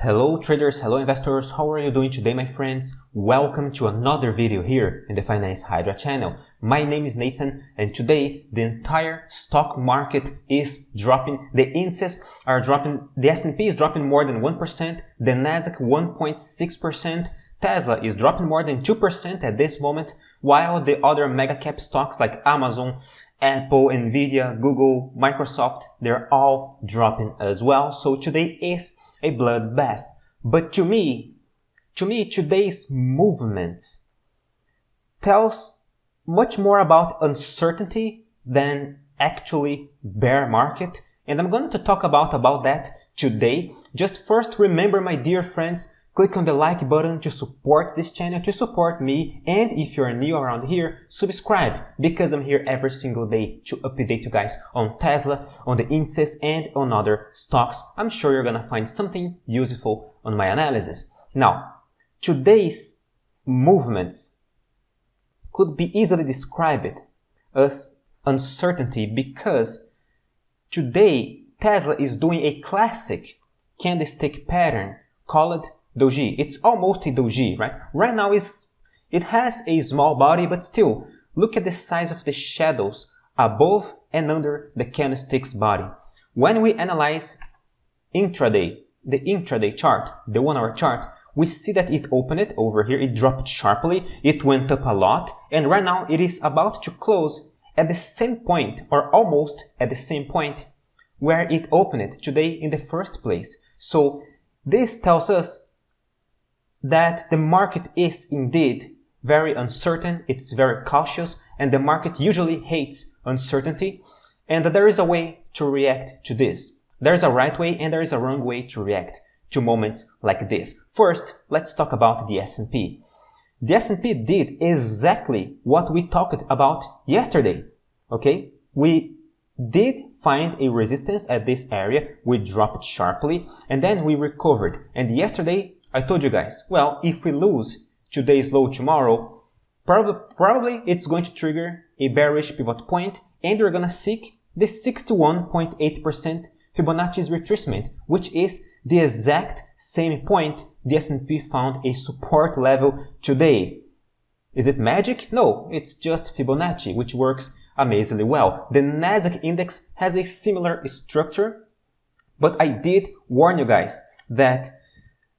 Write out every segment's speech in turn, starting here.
Hello traders, hello investors, how are you doing today my friends? Welcome to another video here in the Finance Hydra channel. My name is Nathan and today the entire stock market is dropping. The indices are dropping, the S&P is dropping more than 1%, the Nasdaq 1.6%, Tesla is dropping more than 2% at this moment, while the other mega cap stocks like Amazon, Apple, Nvidia, Google, Microsoft, they're all dropping as well. So today is a bloodbath. But to me, today's movements tells much more about uncertainty than actually bear market. And I'm going to talk about that today. Just first, remember my dear friends, click on the like button to support this channel, to support me. And if you're new around here, subscribe, because I'm here every single day to update you guys on Tesla, on the indices, and on other stocks. I'm sure you're gonna find something useful on my analysis. Now, today's movements could be easily described as uncertainty, because today Tesla is doing a classic candlestick pattern called doji. It's almost a doji, right? Right now it has a small body, but still, look at the size of the shadows above and under the candlestick's body. When we analyze intraday, the intraday chart, the 1 hour chart, we see that it opened it over here, it dropped sharply, it went up a lot, and right now it is about to close at the same point, or almost at the same point where it opened it today in the first place. So this tells us that the market is indeed very uncertain, it's very cautious, and the market usually hates uncertainty, and there is a way to react to this. There is a right way and there is a wrong way to react to moments like this. First, let's talk about the S&P. The S&P did exactly what we talked about yesterday, okay? We did find a resistance at this area, we dropped sharply, and then we recovered. And yesterday, I told you guys, well, if we lose today's low tomorrow, probably it's going to trigger a bearish pivot point, and we're going to seek the 61.8% Fibonacci's retracement, which is the exact same point the S&P found a support level today. Is it magic? No, it's just Fibonacci, which works amazingly well. The Nasdaq index has a similar structure, but I did warn you guys that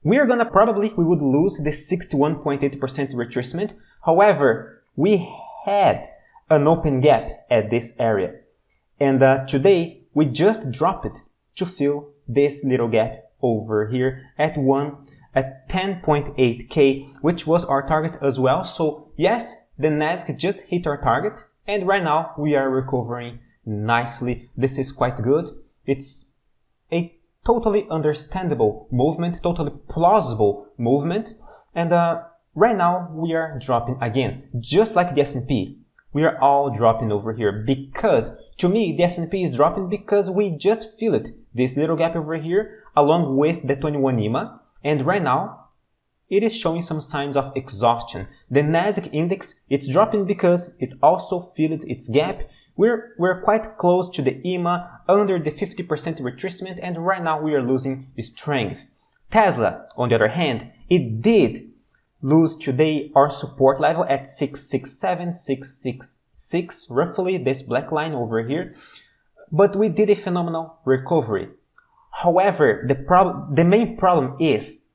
we would lose the 61.8% retracement. However, we had an open gap at this area. And today, we just dropped it to fill this little gap over here at 10.8K, which was our target as well. So yes, the Nasdaq just hit our target. And right now, we are recovering nicely. This is quite good. It's a totally understandable movement, totally plausible movement, and right now we are dropping again, just like the S&P. We are all dropping over here because, to me, the S&P is dropping because we just feel it, this little gap over here, along with the 21 EMA, and right now it is showing some signs of exhaustion. The Nasdaq index, it's dropping because it also filled its gap. We're quite close to the EMA, under the 50% retracement, and right now we are losing strength. Tesla, on the other hand, it did lose today our support level at 667, 666, roughly this black line over here, but we did a phenomenal recovery. However, the main problem is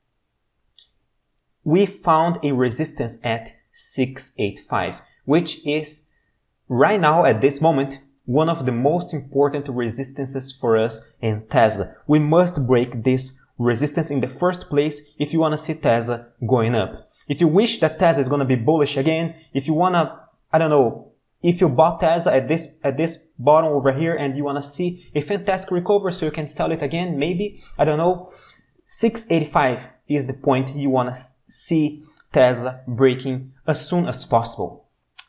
we found a resistance at 685, which is right now, at this moment, one of the most important resistances for us in Tesla. We must break this resistance in the first place if you want to see Tesla going up. If you wish that Tesla is going to be bullish again, if you want to, I don't know, if you bought Tesla at this bottom over here and you want to see a fantastic recovery so you can sell it again, maybe, I don't know, 685 is the point you want to see Tesla breaking as soon as possible.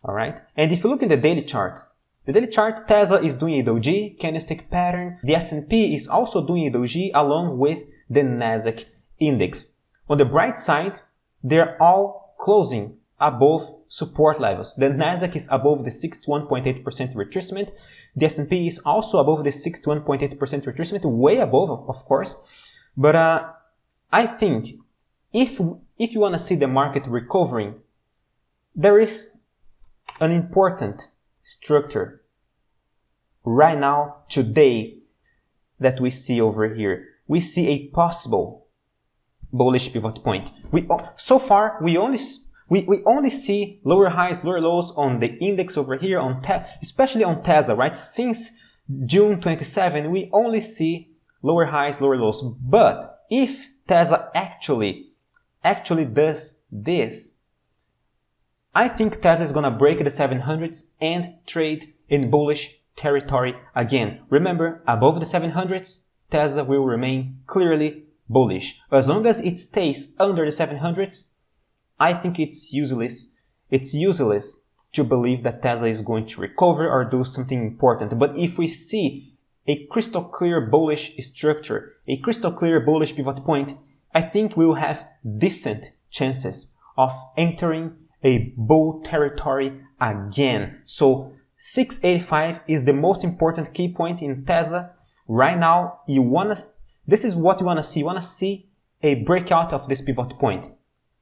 Alright, and if you look at the daily chart, Tesla is doing a doji candlestick pattern. The S&P is also doing a doji along with the Nasdaq index. On the bright side, they're all closing above support levels. The Nasdaq is above the 61.8% retracement. The S&P is also above the 61.8% retracement, way above, of course. But I think if you want to see the market recovering, there is an important structure right now, today, that we see over here. We see a possible bullish pivot point. So far, we only see lower highs, lower lows on the index over here, especially on TSLA, right? Since June 27, we only see lower highs, lower lows. But if TSLA actually does this, I think TSLA is gonna break the 700s and trade in bullish territory again. Remember, above the 700s, TSLA will remain clearly bullish. As long as it stays under the 700s, I think it's useless to believe that TSLA is going to recover or do something important. But if we see a crystal clear bullish structure, a crystal clear bullish pivot point, I think we'll have decent chances of entering a bull territory again. So 685 is the most important key point in TSLA. Right now, this is what you want to see. You want to see a breakout of this pivot point.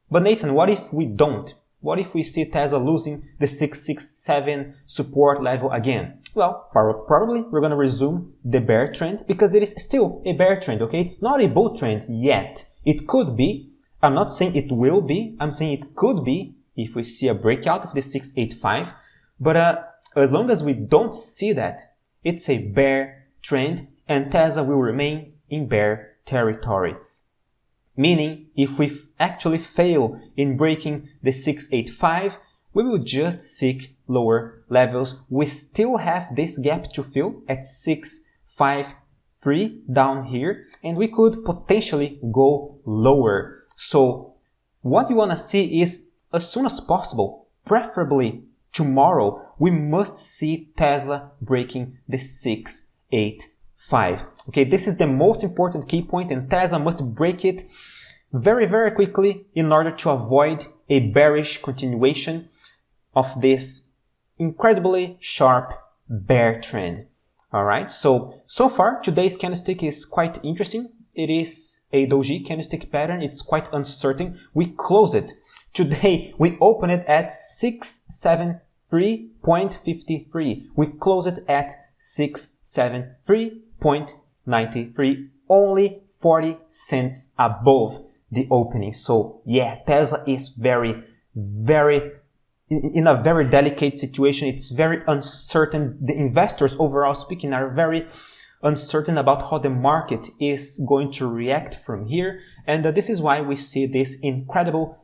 But Nathan, what if we don't? What if we see TSLA losing the 667 support level again? Well, probably we're going to resume the bear trend, because it is still a bear trend, okay? It's not a bull trend yet. It could be. I'm not saying it will be. I'm saying it could be if we see a breakout of the 685. But as long as we don't see that, it's a bear trend, and TSLA will remain in bear territory. Meaning, if we actually fail in breaking the 685, we will just seek lower levels. We still have this gap to fill at 653 down here, and we could potentially go lower. So what you want to see is, as soon as possible, preferably tomorrow, we must see TSLA breaking the 685. Okay, this is the most important key point, and TSLA must break it very, very quickly in order to avoid a bearish continuation of this incredibly sharp bear trend. Alright, so far today's candlestick is quite interesting. It is a doji candlestick pattern. It's quite uncertain. We close it. Today we open it at 673.53. We close it at 673.93, only 40 cents above the opening. So yeah, TSLA is very in a very delicate situation. It's very uncertain. The investors, overall speaking, are very uncertain about how the market is going to react from here, and this is why we see this incredible,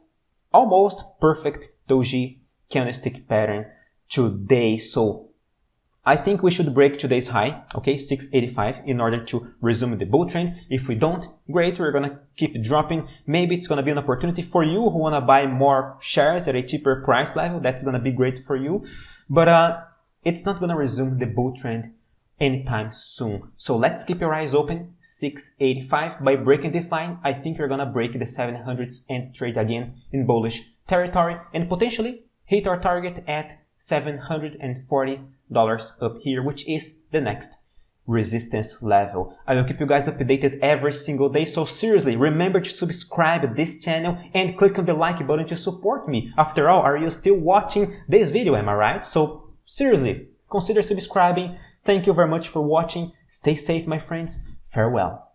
almost perfect doji candlestick pattern today. So I think we should break today's high, okay, 685, in order to resume the bull trend. If we don't, great, we're gonna keep dropping. Maybe it's gonna be an opportunity for you who wanna buy more shares at a cheaper price level. That's gonna be great for you. But it's not gonna resume the bull trend anytime soon. So let's keep your eyes open. 685. By breaking this line, I think you're gonna break the 700s and trade again in bullish territory, and potentially hit our target at $740 up here, which is the next resistance level. I will keep you guys updated every single day. So seriously, remember to subscribe this channel and click on the like button to support me. After all, are you still watching this video? Am I right? So seriously, consider subscribing. Thank you very much for watching. Stay safe, my friends. Farewell.